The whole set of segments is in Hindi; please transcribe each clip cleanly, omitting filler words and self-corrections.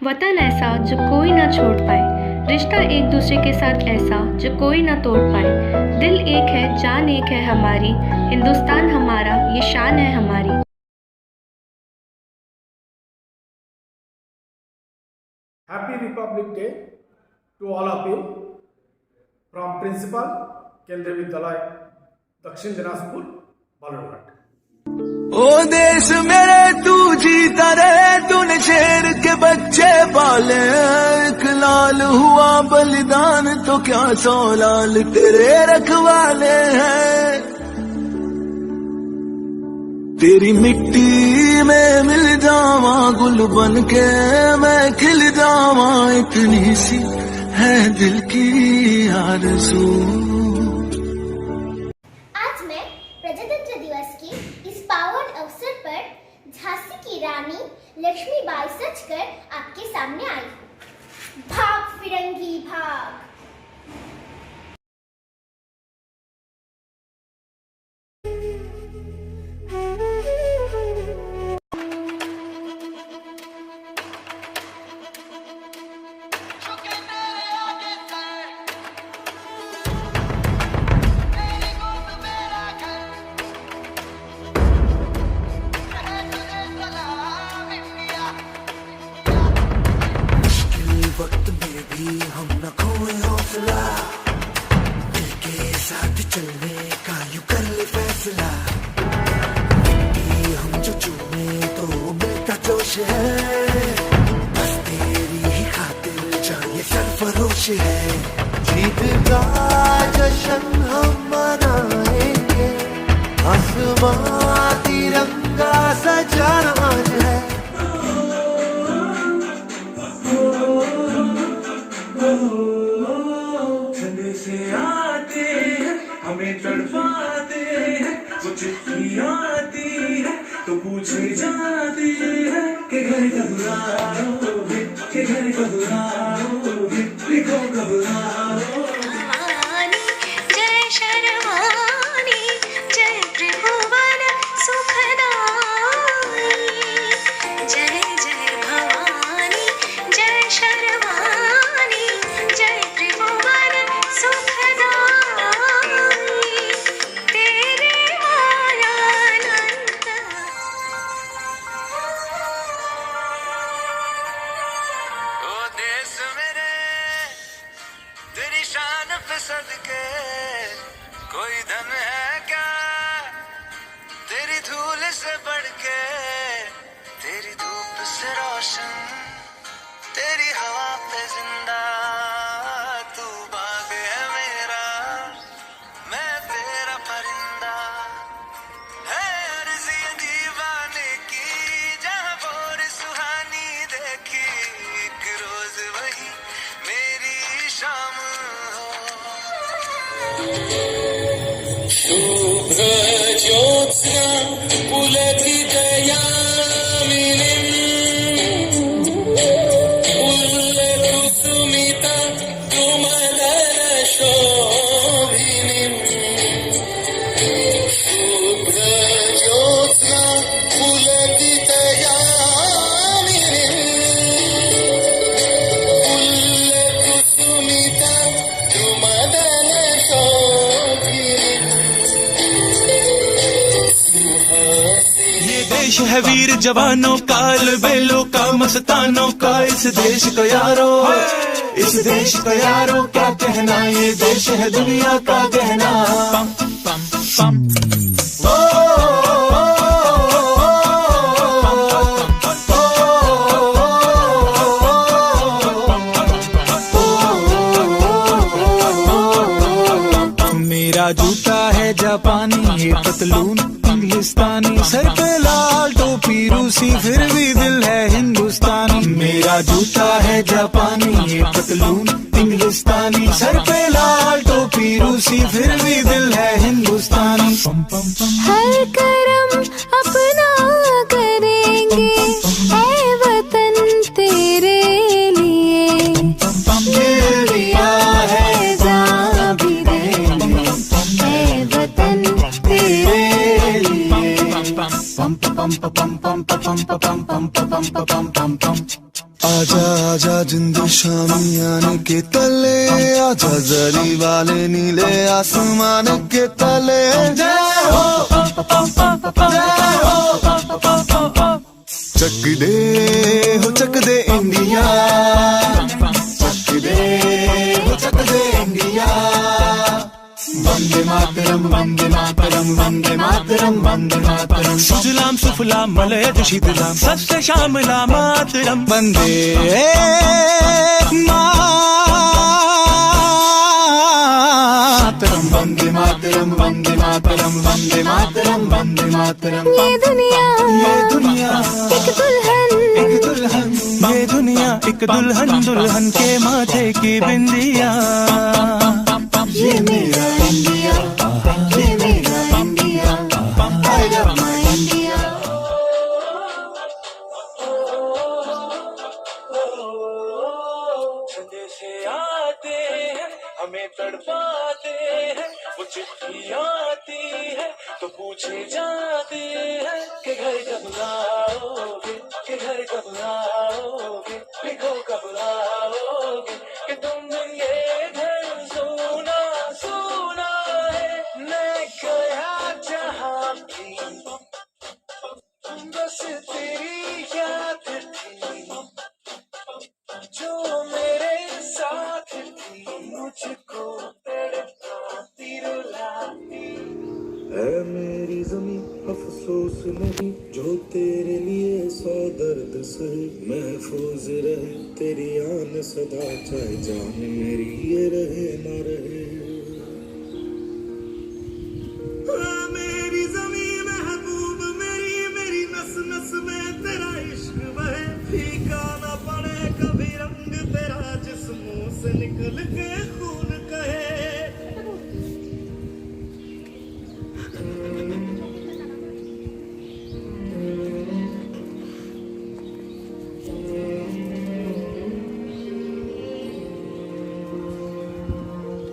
वतन ऐसा जो कोई ना छोड़ पाए, रिश्ता एक दूसरे के साथ ऐसा जो कोई ना तोड़ पाए। दिल एक है, जान एक है हमारी, हिंदुस्तान हमारा ये शान है हमारी। Happy Republic Day to all of you from Principal केंद्रीय विद्यालय दक्षिण दिनाजपुर बालूरघाट। ओ देश मेरे तू जीता रहे, तूने शेर के बच्चे पाले। एक लाल हुआ बलिदान तो क्या 100 लाल तेरे रखवाले हैं। तेरी मिट्टी में मिल जावा गुल बन के मैं खिल जावा, इतनी सी है दिल की आरज़ू। आज मैं प्रजातंत्र दिवस के इस पावन अवसर पर झांसी की रानी लक्ष्मीबाई सचकर आपके सामने आई हूँ। भाग फिरंगी भाग। वक्त में भी हम न खोए हौसला, दिल के साथ चलने का यूं कर ले फैसला। मिट्टी हम जो चूमे तो मिलता जोश है, बस तेरी ही खातिर जान ये सरफरोश है। जीत का जश्न हम मनाएंगे, आसमां तिरंगा सजाना आज है। से आते हैं हमें तड़पाते हैं, कुछ चिट्ठी आती है तो पूछे जाती है कि घर कब आओगे, कि घर कब आओगे, लिखो कब आओगे। तेरी शान पे सदके कोई धन है क्या, तेरी धूल से बढ़ के, तेरी धूप से रोशन, तेरी हवा पे जिंदा। तू बाग है मेरा, मैं तेरा परिंदा, है अर्ज़ी दीवाने की जहाँ बोर सुहानी देखी। एक रोज वही मेरी शाम हो। शुभ्र ज्योत्स्ना पुलकितयामिनीं, पुल्लकुसुमिता द्रुमदलशोभिनीं। शुभ्र ज्योत्स्ना पुलकितयामिनीं, पुल्लकुसुमिता द्रुमदलशोभिनीं। ये देश है वीर जवानों का, बेलों का, मस्तानों का। इस देश को यारो, इस देश को यारो क्या कहना, ये देश है दुनिया का गहना। पम पम पम मेरा जूता है जापानी, ये पतलून इंग्लिस्तानी, सर पे लाल टोपी रूसी, फिर भी दिल है हिंदुस्तानी। मेरा जूता है जापानी, ये पतलून इंग्लिस्तानी, सर पे लाल टोपी रूसी, फिर भी दिल है हिंदुस्तानी। पम पम पम हर करम अपना करेंगे, ऐ वतन तेरे लिए। दिल दिया है जान भी देंगे, ऐ वतन तेरे लिए। pam pam pam pam pam pam pam pam pam pam pam pam pam pam आजा आजा जिंद शामी आने के तले, आजा जरी वाले नीले आसमान के तले। जय हो जय हो, चक दे इंडिया, चक दे इंडिया। वंदे मातरम वंदे मातरम वंदे मातरम वंदे मातरम। सुजलाम सुफलाम मलयज शीतलाम सस्य श्यामलाम मातरम। वंदे मातरम वंदे मातरम वंदे मातरम वंदे मातरम वंदे मातरम। ये दुनिया एक दुल्हन, एक दुल्हन, ये दुनिया एक दुल्हन, दुल्हन के माथे की बिंदिया। ये मेरा इंडिया, ये मेरा India, I love my India। संदेशे आते हैं हमें तड़पाते हैं, वो चिट्ठी आती है तो पूछे जाते हैं कि घर कब आओगे, कि घर कब आओगे, लिखो कब आओगे कि तुम ये घर सोना सोना है। मैं गया जहाँ भी बस तेरी याद थी, जो मेरे साथ थी, मुझको तड़पाती रुलाती। है मेरी जमीं अफसोस नहीं, जो तेरे लिए सौ दर्द सहे। महफूज रहे तेरी आन सदा, चाहे जान मेरी ये रहे ना रहे। है मेरी जमीं महबूब मेरी, मेरी नस नस में तेरा इश्क बहे। फीका ना पड़े कभी रंग तेरा, जिस्मों से निकल के खून कहे।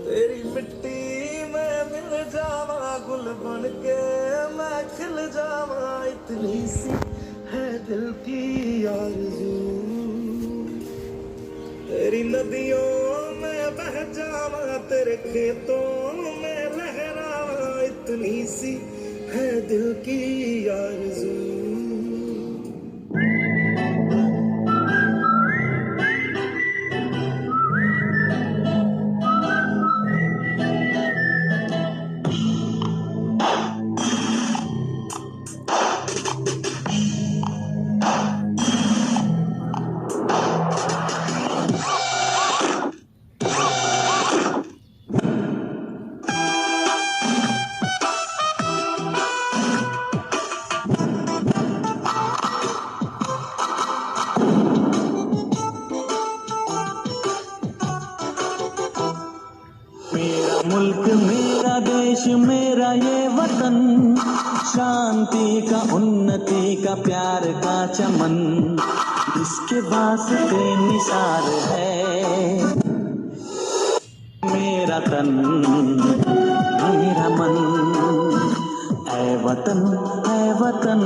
तेरी मिट्टी में मिल जावा, गुल बन के मैं खिल जावा। इतनी सी है दिल की आरज़ू, तेरी नदियों में बह जावा, तेरे खेतों में लहरावा। इतनी सी है दिल की आरज़ू। मेरा मुल्क मेरा देश मेरा ये वतन, शांति का उन्नति का प्यार का चमन, जिसके वास्ते निसार है मेरा तन मेरा मन। ऐ वतन ऐ वतन।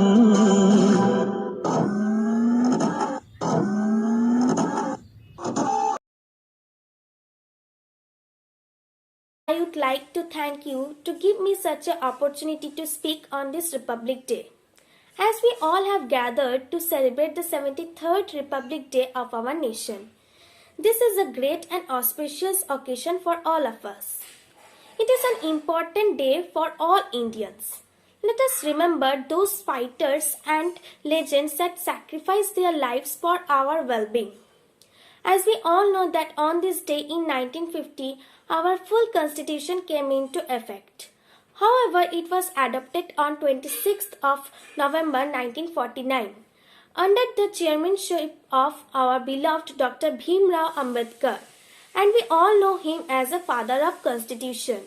I would like to thank you to give me such an opportunity to speak on this Republic Day. As we all have gathered to celebrate the 73rd Republic Day of our nation, this is a great and auspicious occasion for all of us. It is an important day for all Indians. Let us remember those fighters and legends that sacrificed their lives for our well-being. As we all know that on this day in 1950, our full constitution came into effect. However, it was adopted on 26th of November 1949 under the chairmanship of our beloved Dr. Bhimrao Ambedkar, and we all know him as the father of constitution.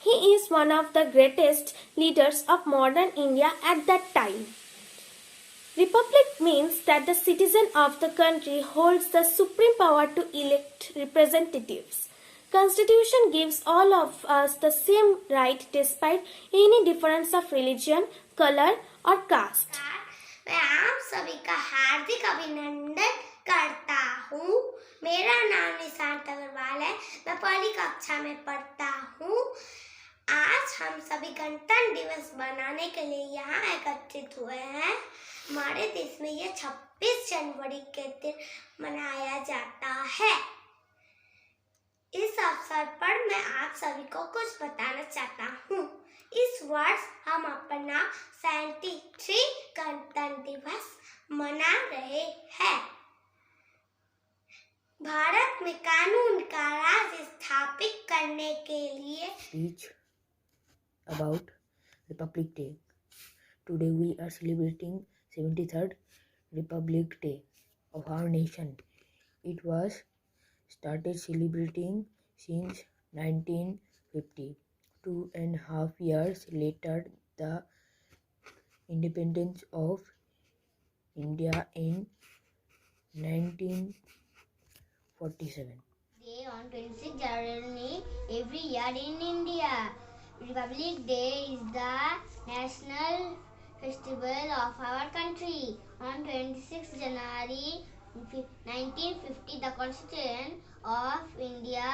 He is one of the greatest leaders of modern India at that time. Republic means that the citizen of the country holds the supreme power to elect representatives. Constitution gives all of us the same right despite any difference of religion, color or caste. मैं आप सभी का हार्दिक अभिनंदन करता हूँ। मेरा नाम निशांत अग्रवाल है। मैं पहली कक्षा में पढ़ता हूँ। आज हम सभी गणतंत्र दिवस मनाने के लिए यहाँ एकत्रित हुए हैं। हमारे देश में यह 26 जनवरी के दिन मनाया जाता है। इस अवसर पर मैं आप सभी को कुछ बताना चाहता हूँ। इस वर्ष हम अपना 73 गणतंत्र दिवस मना रहे हैं। भारत में कानून का राज स्थापित करने के लिए Speech about Republic Day. Today we are celebrating 73rd Republic Day of our nation. It was started celebrating since 1950. 2.5 years later, the independence of India in 1947. Day on 26 January every year in India. Republic Day is the national festival of our country. On 26 January 1950, the Constitution of India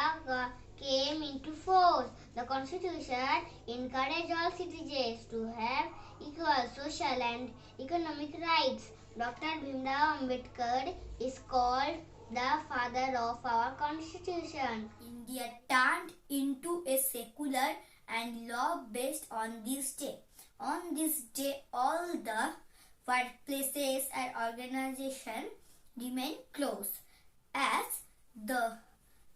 came into force. The Constitution encouraged all citizens to have equal social and economic rights. Dr. Bhimrao Ambedkar is called the father of our Constitution. India turned into a secular and law based on this day. On this day, all the workplaces and organizations remain closed, as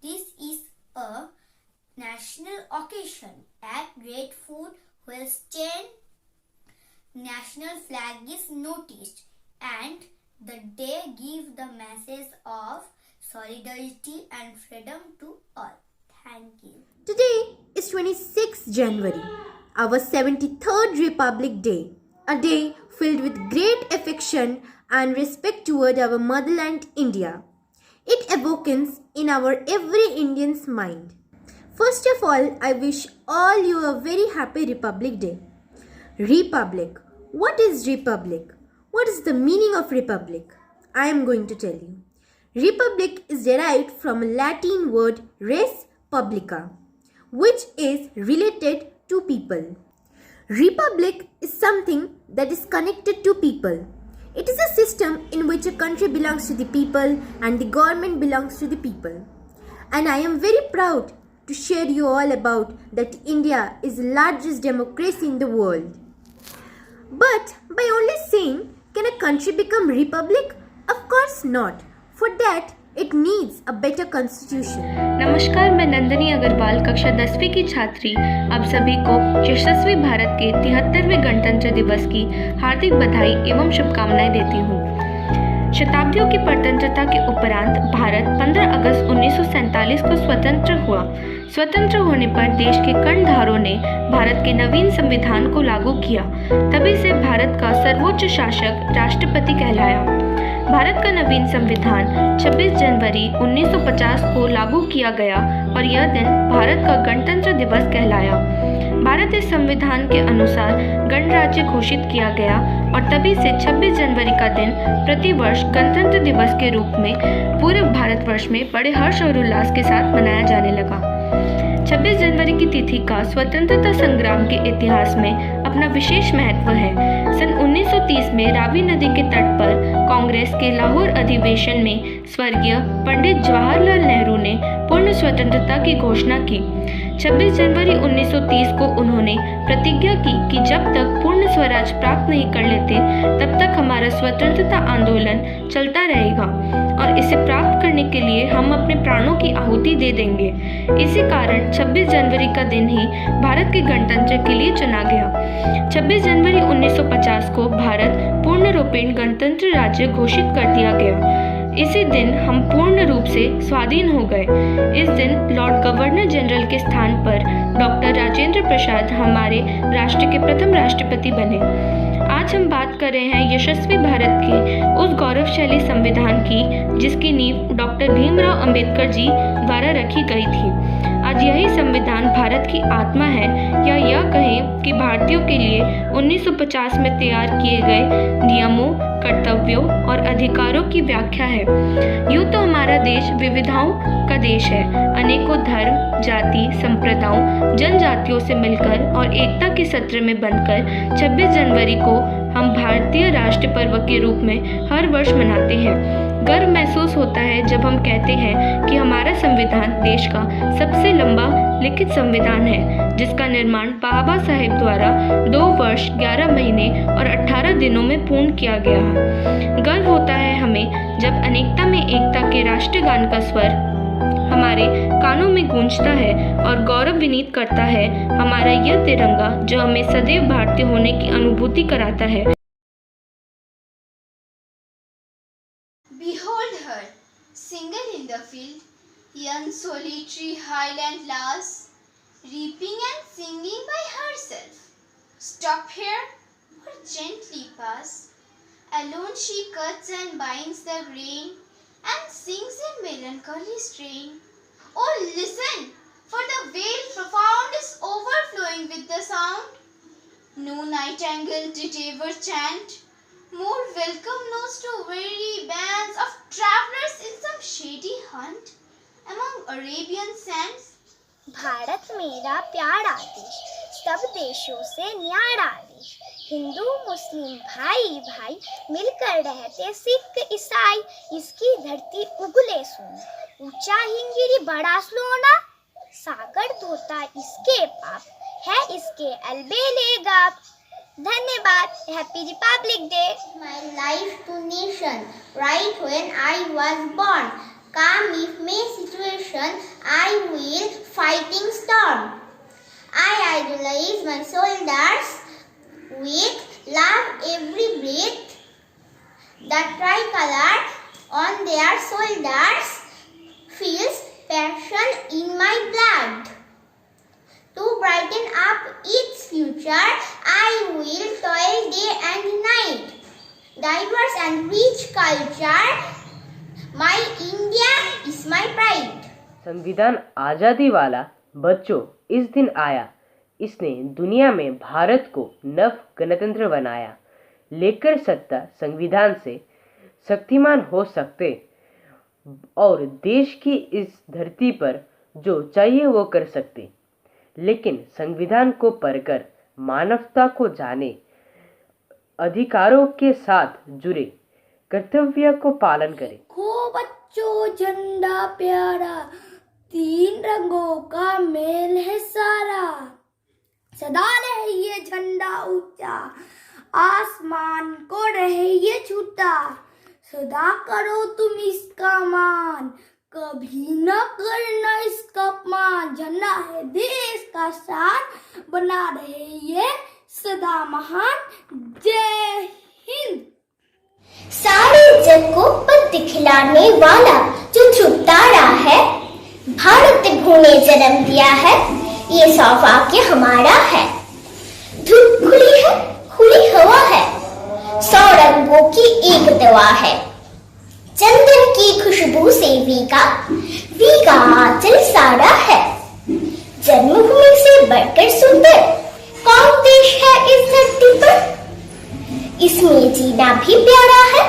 this is a national occasion. At great food Western national flag is noticed, and the day gives the message of solidarity and freedom to all. Thank you. Today is 26th January, our 73rd Republic Day, a day filled with great affection and respect toward our motherland India. It awakens in our every Indian's mind. First of all, I wish all you a very happy Republic Day. Republic. What is Republic? What is the meaning of Republic? I am going to tell you. Republic is derived from a Latin word res publica, which is related to people. Republic is something that is connected to people. It is a system in which a country belongs to the people and the government belongs to the people. And I am very proud to share you all about that India is the largest democracy in the world. But by only saying, can a country become republic? Of course not. For that, it needs a better constitution. नमस्कार, मैं नंदिनी अग्रवाल कक्षा 10वीं की छात्री आप सभी को यशस्वी भारत के 73वें गणतंत्र दिवस की हार्दिक बधाई एवं शुभकामनाएं देती हूँ। शताब्दियों की परतंत्रता के उपरांत भारत 15 अगस्त 1947 को स्वतंत्र हुआ। स्वतंत्र होने पर देश के कर्णधारों ने भारत के नवीन संविधान को लागू किया। तभी से भारत का सर्वोच्च शासक राष्ट्रपति कहलाया। भारत का नवीन संविधान 26 जनवरी 1950 को लागू किया गया और यह दिन भारत का गणतंत्र दिवस कहलाया। भारत इस संविधान के अनुसार गणराज्य घोषित किया गया और तभी से 26 जनवरी का दिन प्रतिवर्ष गणतंत्र दिवस के रूप में पूरे भारतवर्ष में बड़े हर्ष और उल्लास के साथ मनाया जाने लगा। 26 जनवरी की तिथि का स्वतंत्रता संग्राम के इतिहास में अपना विशेष महत्व है। सन 1930 में रावी नदी के तट पर कांग्रेस के लाहौर अधिवेशन में स्वर्गीय पंडित जवाहरलाल नेहरू ने पूर्ण स्वतंत्रता की घोषणा की। 26 जनवरी 1930 को उन्होंने प्रतिज्ञा की कि जब तक पूर्ण स्वराज प्राप्त नहीं कर लेते तब तक हमारा स्वतंत्रता आंदोलन चलता रहेगा और इसे प्राप्त करने के लिए हम अपने प्राणों की आहुति दे देंगे। इसी कारण 26 जनवरी का दिन ही भारत के गणतंत्र के लिए चुना गया। 26 जनवरी 1950 को भारत पूर्ण रूपेण गणतंत्र राज्य घोषित कर दिया गया। इसी दिन हम पूर्ण रूप से स्वाधीन हो गए। इस दिन लॉर्ड गवर्नर जनरल के स्थान पर डॉक्टर राजेंद्र प्रसाद हमारे राष्ट्र के प्रथम राष्ट्रपति बने। आज हम बात कर रहे हैं यशस्वी भारत के उस गौरवशाली संविधान की जिसकी नींव डॉक्टर भीमराव अंबेडकर जी द्वारा रखी गई थी। आज यही संविधान भारत की आत्मा है, या यह कहें कि भारतीयों के लिए 1950 में तैयार किए गए नियमों, कर्तव्यों और अधिकारों की व्याख्या है। यूँ तो हमारा देश विविधताओं का देश है। अनेकों धर्म, जाति, संप्रदायों, जनजातियों से मिलकर और एकता के सत्र में बंधकर 26 जनवरी को हम भारतीय राष्ट्रीय पर्व के रूप में हर वर्ष मनाते हैं। गर्व महसूस होता है जब हम कहते हैं कि हमारा संविधान देश का सबसे लंबा लिखित संविधान है, जिसका निर्माण बाबा साहेब द्वारा 2 वर्ष 11 महीने और 18 दिनों में पूर्ण किया गया है। गर्व होता है हमें जब अनेकता में एकता के राष्ट्रीय गान का स्वर हमारे कानों में गूंजता है और गौरव विनीत करता है हमारा यह तिरंगा, जो हमें सदैव भारतीय होने की अनुभूति कराता है। Behold her, single in the field, young solitary highland lass, reaping and singing by herself. Stop here, or gently pass. Alone she cuts and binds the grain, and sings a melancholy strain. Oh, listen, for the vale profound is overflowing with the sound. No nightingale did ever chant more welcome notes to weary bands of travelers in some shady hunt among Arabian sands. Bharat मेरा प्यारा देश, सब देशों से न्यारा देश। हिंदू मुस्लिम भाई भाई मिलकर रहते, सिख ईसाई इसकी धरती उगले सोना। ऊंचा हिंगिरी बड़ा सोना, सागर धोता इसके पाप, है इसके अलबेले गाप। धन्यवाद। Happy Republic day. My life to nation, right when I was born. Calm if may situation, I will fighting storm. I idolize my soldiers with love every breath. The tricolor on their shoulders feels passion in my blood. To brighten up its future, I will toil day and night. Diverse and rich culture, my India is my pride. संविधान आज़ादी वाला बच्चों इस दिन आया, इसने दुनिया में भारत को नव गणतंत्र बनाया। लेकर सत्ता संविधान से शक्तिमान हो सकते और देश की इस धरती पर जो चाहिए वो कर सकते, लेकिन संविधान को पढ़कर मानवता को जाने, अधिकारों के साथ जुड़े कर्तव्य को पालन करें। देखो बच्चों झंडा प्यारा, 3 रंगों का मेल है सारा। सदा रहे ये झंडा ऊंचा, आसमान को रहे ये छूटा। सदा करो तुम इसका मान, कभी न करना इसका अपमान। झंडा है देश का शान, बना रहे ये सदा महान। जय हिंद। सारे जग को पथ दिखलाने वाला जो ध्रुव तारा है, भारत भूमि ने जन्म दिया है, ये सौभाग्य हमारा है। धूप खुली है, खुली हवा है, 100 रंगों की एक दवा है। चंदन की खुशबू से वीगा आंचल सारा है। जन्मभूमि से बढ़कर सुंदर कौन देश है इस धरती पर? इसमें जीना भी प्यारा है,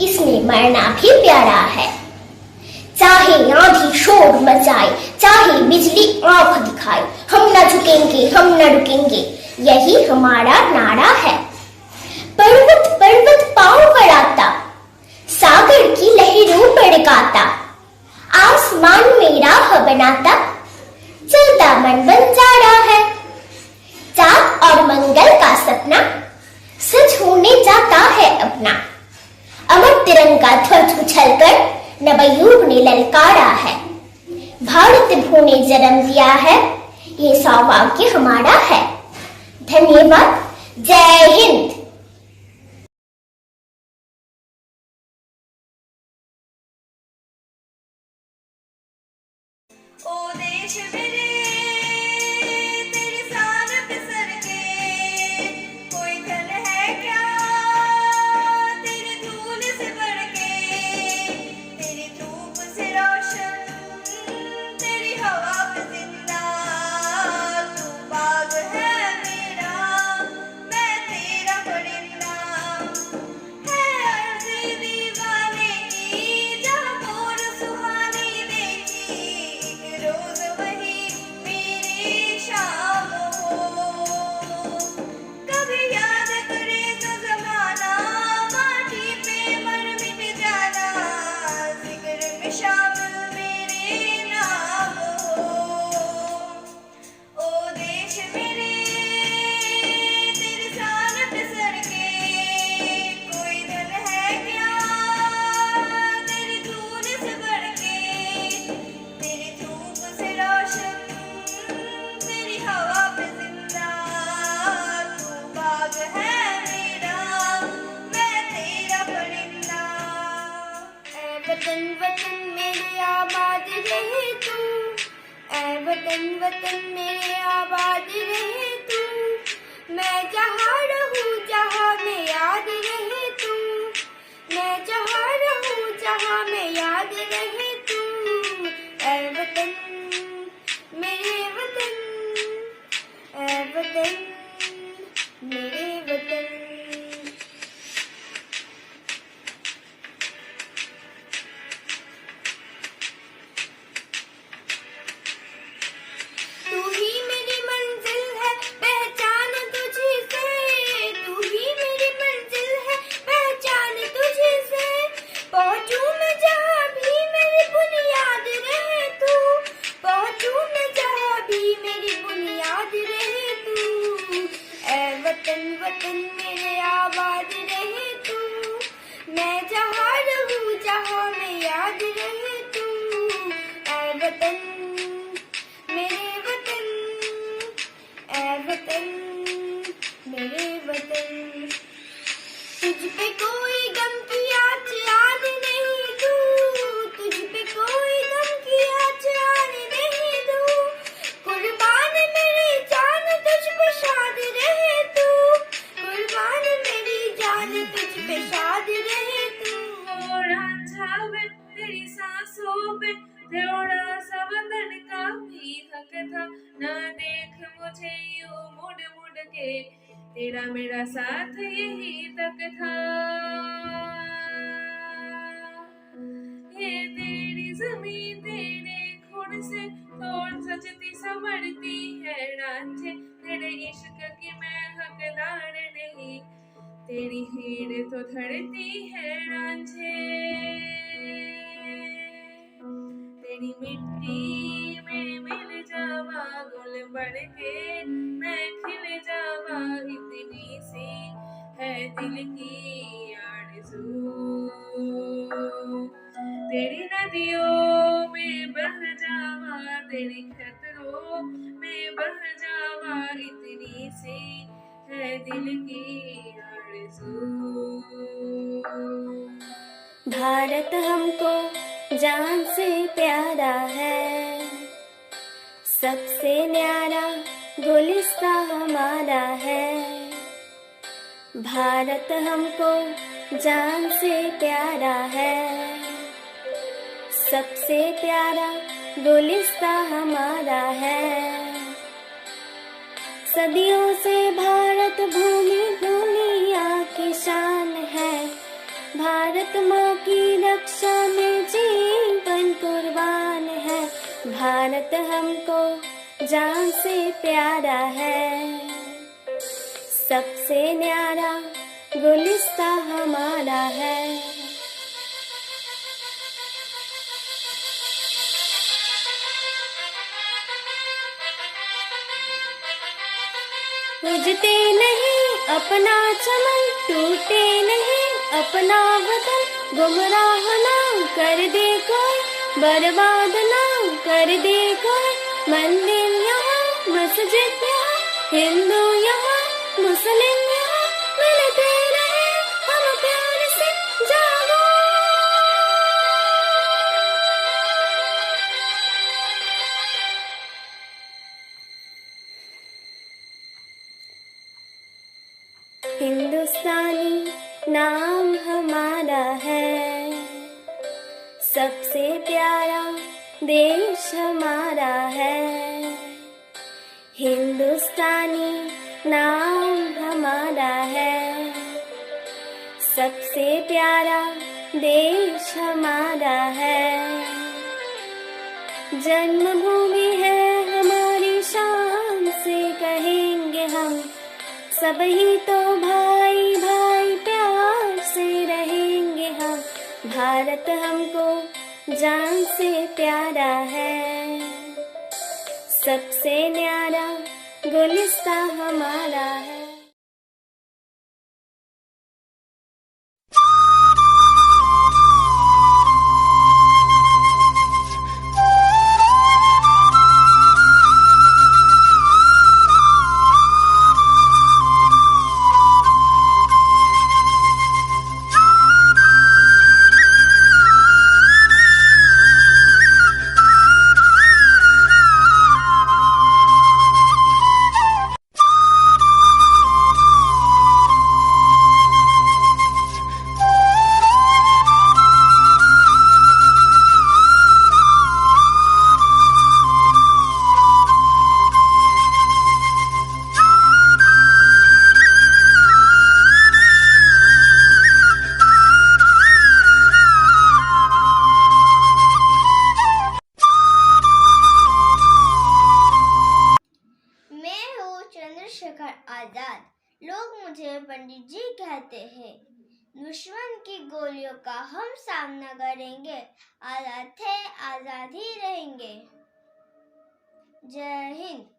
इसमें मरना भी प्यारा है। चाहे आंधी शोर मचाए, चाहे बिजली आंख दिखाए, हम न झुकेंगे, हम न रुकेंगे, यही हमारा नारा है। पर्वत पर्वत पांव बढ़ाता, सागर की लहरों भड़काता, आसमान में राह बनाता, चलता मन बन जा रहा है। चाँद और मंगल का सपना सच होने जाता है अपना। अमर तिरंगा ध्वज उछलकर नवयुग ने ललकारा है। भारत भूमि ने जन्म दिया है, ये सौभाग्य हमारा है। धन्यवाद। जय हिंद। ओ देश मेरे, तेरी शान बिसर के कोई धन है क्या तेरी धूल से बढ़ के? तेरी धूप से रोशन, तेरी हवा में जिंदा, तू बाग है मेरा, मैं तेरा परिंदा। है मेरे आबाद रहे तू, ऐ वतन वतन मेरे आबाद रहे तू, मैं जहाँ रहूँ जहाँ में याद रहे तू, मैं जहाँ रहूँ जहाँ में याद रहे तू, ऐ वतन मेरे वतन, ऐ वतन मेरे वतन। तू ही मेरी मंजिल है पहचान तुझी से, तू ही मेरी मंजिल है पहचान तुझी से, पहुँचूं मैं जहाँ भी मेरी बुनियाद रहे तू, पहुँचूं मैं जहाँ भी मेरी बुनियाद रहे तू, ऐ वतन वतन मेरे आबाद रहे तू, मैं जहाँ रहूँ जहाँ में याद रहे तू, ऐ वतन मेरे वतन, ऐ वतन मेरे वतन। तुझ पे कोई गम की आँच आने नहीं दूँ, तुझ पे कोई गम की आँच आने नहीं दूँ, कुर्बान मेरी जान तुझ पे शाद रहे तू, कुर्बान मेरी जान तुझ पे शाद रहे तू। थोड़ा छावे तेरी सांसों पे, थोड़ा सा वतन का भी हक था, ना देख मुझे यूं मुड़ मुड़ के, तेरा मेरा साथ यही तक था। ये तेरी जमीन तेरे खून से तोड़ सजती संवरती है रांझे, तेरे इश्क की मैं हकदार नहीं, तेरी हीर तो धरती है रांझे, तेरी मिट्टी में मिल जावा गुल बढ़ के, मैं खिल जावा इतनी सी है दिल की आरज़ू, तेरी नदियों में बह जावा, तेरी खतरों में बह जावा इतनी सी है दिल की आरज़ू। भारत हमको जान से प्यारा है, सबसे न्यारा गुलिस्ता हमारा है, भारत हमको जान से प्यारा है, सबसे प्यारा गुलिस्ता हमारा है। सदियों से भारत भूमि दुनिया की शान है, भारत माँ की रक्षा में जीवन कुर्बान है, भारत हमको जान से प्यारा है, सबसे न्यारा गुलिस्ता हमारा है। बुझते नहीं अपना चमन, टूटे नहीं अपना वतन, गुमराह ना कर दे कोई, बर्बाद ना कर दे कोई, मंदिर यहाँ मस्जिद यहाँ, हिंदू यहाँ मुस्लिम यहाँ, मिलते रहे हम प्यार से जागो। हिंदुस्तानी नाम हमारा है, सबसे प्यारा देश हमारा है, हिंदुस्तानी नाम हमारा है, सबसे प्यारा देश हमारा है, जन्मभूमि है हमारी शान से कहेंगे हम, सब ही तो भाई भाई प्यार से रहेंगे हम, भारत हमको जान से प्यारा है, सबसे न्यारा गुलिस्ता हमारा है। चंद्रशेखर आजाद। लोग मुझे पंडित जी कहते हैं। दुश्मन की गोलियों का हम सामना करेंगे। आजाद थे, आजाद ही रहेंगे। जय हिंद।